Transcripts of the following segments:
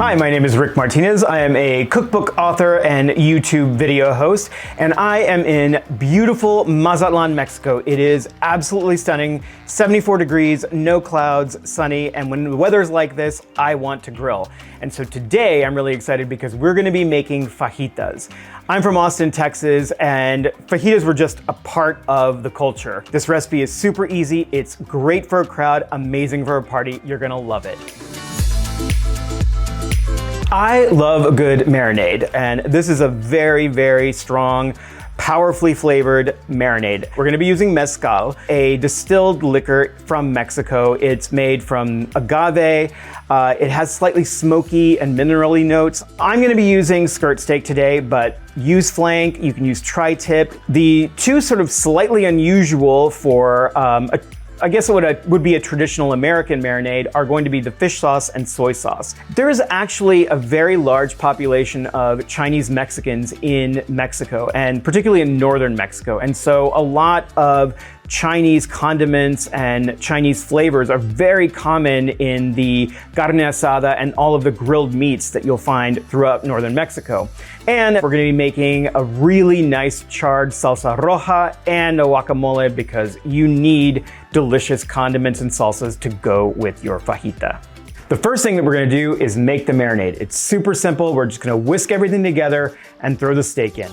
Hi, my name is Rick Martinez. I am a cookbook author and YouTube video host, and I am in beautiful Mazatlan, Mexico. It is absolutely stunning, 74 degrees, no clouds, sunny, and when the weather's like this, I want to grill. And so today I'm really excited because we're gonna be making fajitas. I'm from Austin, Texas, and fajitas were just a part of the culture. This recipe is super easy, it's great for a crowd, amazing for a party, you're gonna love it. I love a good marinade, and this is a very, very strong, powerfully flavored marinade. We're gonna be using mezcal, a distilled liquor from Mexico. It's made from agave. It has slightly smoky and minerally notes. I'm gonna be using skirt steak today, but use flank, you can use tri-tip. The two sort of slightly unusual for I guess what would be a traditional American marinade are going to be the fish sauce and soy sauce. There is actually a very large population of Chinese Mexicans in Mexico, and particularly in northern Mexico. And so a lot of Chinese condiments and Chinese flavors are very common in the carne asada and all of the grilled meats that you'll find throughout northern Mexico. And we're gonna be making a really nice charred salsa roja and a guacamole because you need delicious condiments and salsas to go with your fajita. The first thing that we're gonna do is make the marinade. It's super simple. We're just gonna whisk everything together and throw the steak in.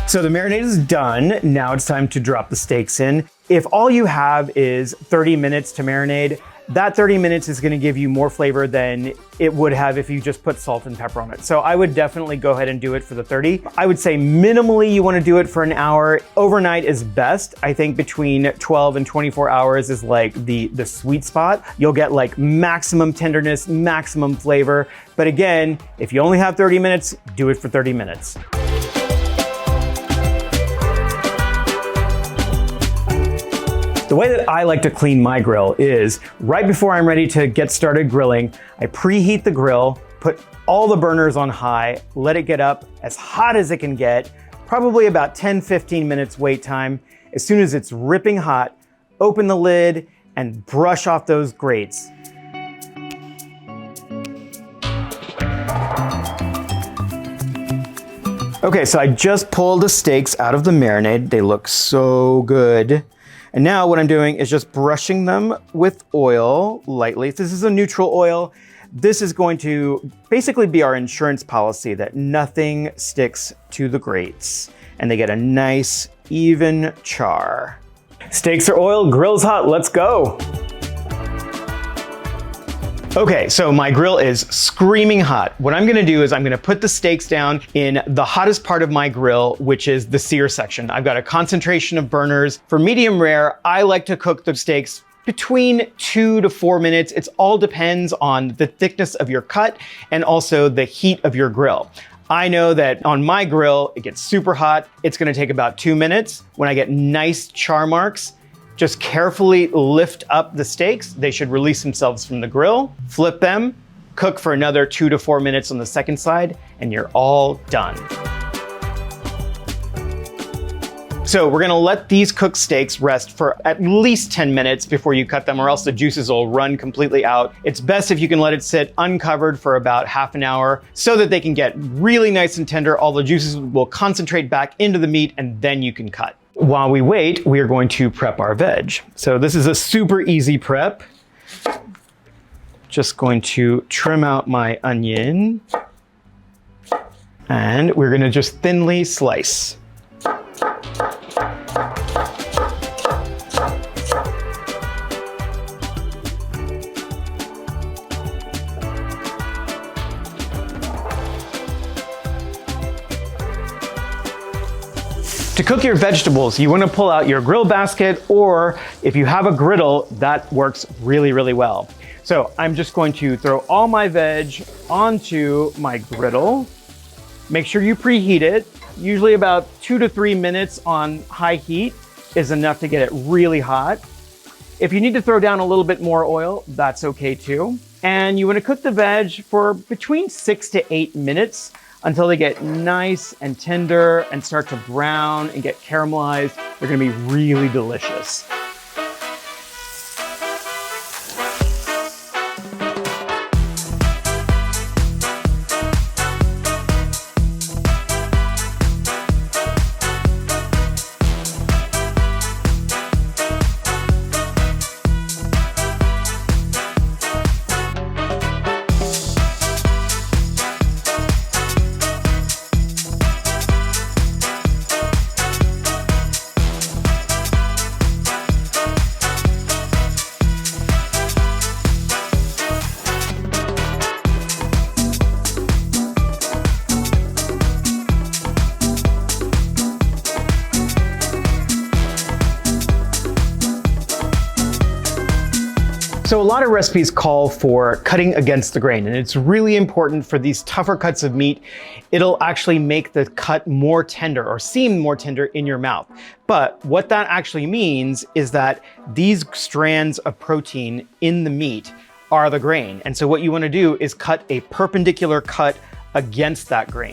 So the marinade is done. Now it's time to drop the steaks in. If all you have is 30 minutes to marinate, that 30 minutes is gonna give you more flavor than it would have if you just put salt and pepper on it. So I would definitely go ahead and do it for the 30. I would say minimally you wanna do it for an hour. Overnight is best. I think between 12 and 24 hours is like the sweet spot. You'll get like maximum tenderness, maximum flavor. But again, if you only have 30 minutes, do it for 30 minutes. The way that I like to clean my grill is right before I'm ready to get started grilling, I preheat the grill, put all the burners on high, let it get up as hot as it can get, probably about 10-15 minutes wait time. As soon as it's ripping hot, open the lid and brush off those grates. Okay, so I just pulled the steaks out of the marinade. They look so good. And now what I'm doing is just brushing them with oil lightly. This is a neutral oil. This is going to basically be our insurance policy that nothing sticks to the grates and they get a nice even char. Steaks are oiled, grill's hot, let's go. Okay, so my grill is screaming hot. What I'm gonna do is I'm gonna put the steaks down in the hottest part of my grill, which is the sear section. I've got a concentration of burners. For medium rare, I like to cook the steaks between 2 to 4 minutes. It all depends on the thickness of your cut and also the heat of your grill. I know that on my grill, it gets super hot. It's gonna take about 2 minutes. When I get nice char marks, just carefully lift up the steaks. They should release themselves from the grill, flip them, cook for another 2 to 4 minutes on the second side, and you're all done. So we're gonna let these cooked steaks rest for at least 10 minutes before you cut them, or else the juices will run completely out. It's best if you can let it sit uncovered for about half an hour so that they can get really nice and tender. All the juices will concentrate back into the meat and then you can cut. While we wait, we are going to prep our veg. So this is a super easy prep. Just going to trim out my onion and we're gonna just thinly slice. To cook your vegetables, you want to pull out your grill basket, or if you have a griddle, that works really, really well. So I'm just going to throw all my veg onto my griddle. Make sure you preheat it. Usually about 2 to 3 minutes on high heat is enough to get it really hot. If you need to throw down a little bit more oil, that's okay too. And you want to cook the veg for between 6 to 8 minutes until they get nice and tender and start to brown and get caramelized. They're gonna be really delicious. So a lot of recipes call for cutting against the grain, and it's really important for these tougher cuts of meat. It'll actually make the cut more tender or seem more tender in your mouth. But what that actually means is that these strands of protein in the meat are the grain. And so what you want to do is cut a perpendicular cut against that grain.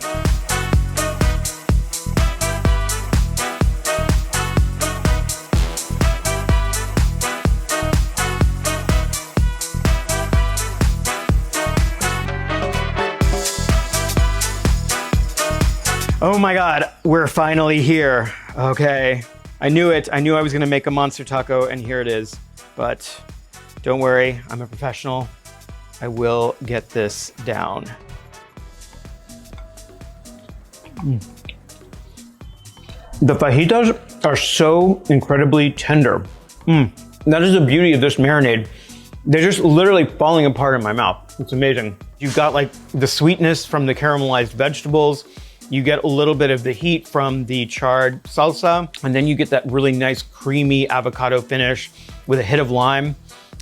Oh my God, we're finally here. Okay, I knew it. I knew I was gonna make a monster taco, and here it is. But don't worry, I'm a professional. I will get this down. The fajitas are so incredibly tender. That is the beauty of this marinade. They're just literally falling apart in my mouth. It's amazing. You've got like the sweetness from the caramelized vegetables. You get a little bit of the heat from the charred salsa, and then you get that really nice creamy avocado finish with a hit of lime.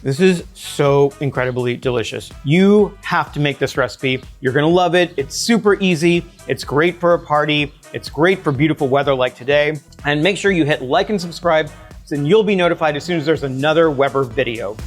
This is so incredibly delicious. You have to make this recipe. You're gonna love it. It's super easy. It's great for a party. It's great for beautiful weather like today. And make sure you hit like and subscribe, so then you'll be notified as soon as there's another Weber video.